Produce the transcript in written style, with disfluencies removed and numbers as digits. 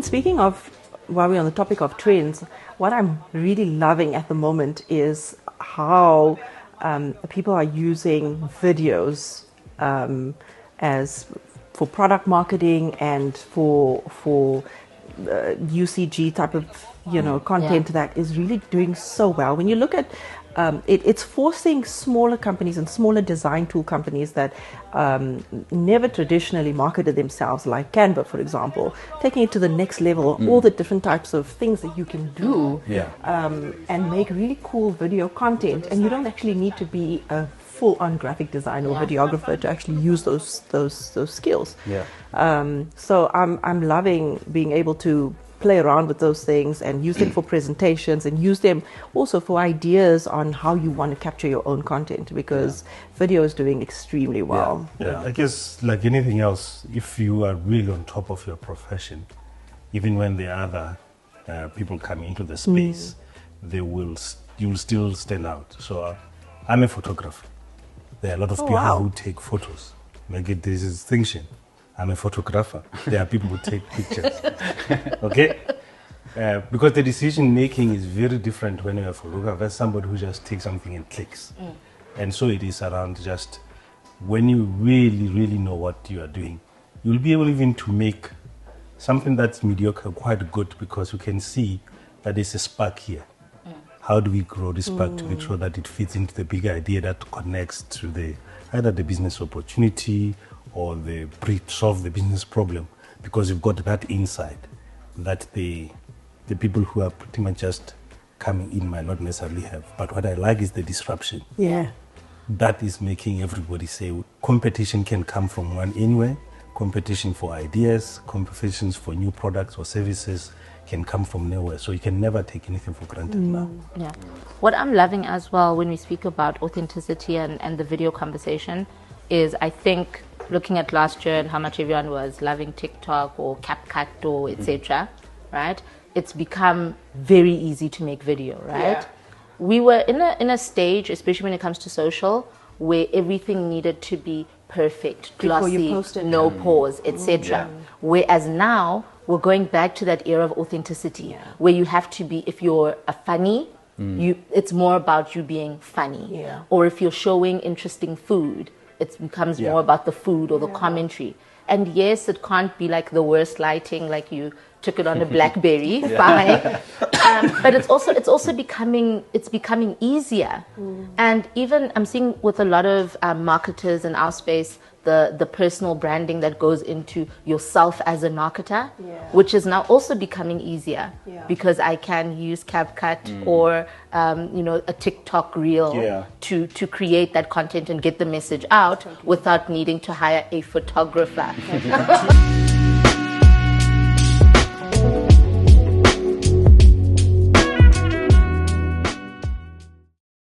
speaking of, while we're on the topic of trends, what I'm really loving at the moment is how people are using videos as for product marketing and for UCG type of content that is really doing so well. When you look at it's forcing smaller companies and smaller design tool companies that never traditionally marketed themselves, like Canva, for example, taking it to the next level, all the different types of things that you can do and make really cool video content. And you don't actually need to be a full-on graphic designer or videographer to actually use those skills. So I'm loving being able to play around with those things and use them for presentations and use them also for ideas on how you want to capture your own content, because video is doing extremely well. I guess like anything else, if you are really on top of your profession, even when the other people come into the space, you'll still stand out. So I'm a photographer. There are a lot of people who take photos. Make it this distinction. I'm a photographer. There are people who take pictures. Okay? Because the decision making is very different when you're a photographer versus somebody who just takes something and clicks. And so it is around just when you really, really know what you are doing, you'll be able even to make something that's mediocre quite good, because you can see that there's a spark here. How do we grow this spark to make sure that it fits into the bigger idea that connects to either the business opportunity or solve the business problem, because you've got that insight that the people who are pretty much just coming in might not necessarily have. But what I like is the disruption. That is making everybody say competition can come from anywhere. Competition for ideas, competitions for new products or services can come from nowhere. So you can never take anything for granted now. What I'm loving as well when we speak about authenticity and the video conversation is, I think, looking at last year and how much everyone was loving TikTok or CapCut or etc., right? It's become very easy to make video, right? We were in a stage, especially when it comes to social, where everything needed to be perfect, glossy, no pause, etc. Whereas now we're going back to that era of authenticity, where you have to be, if you're a funny, it's more about you being funny. Or if you're showing interesting food, it becomes more about the food or the commentary. And yes, it can't be like the worst lighting, like you took it on a BlackBerry, fine. But it's also becoming easier. And even I'm seeing with a lot of marketers in our space, the personal branding that goes into yourself as a marketer, which is now also becoming easier, because I can use CapCut or a TikTok reel to create that content and get the message out without needing to hire a photographer.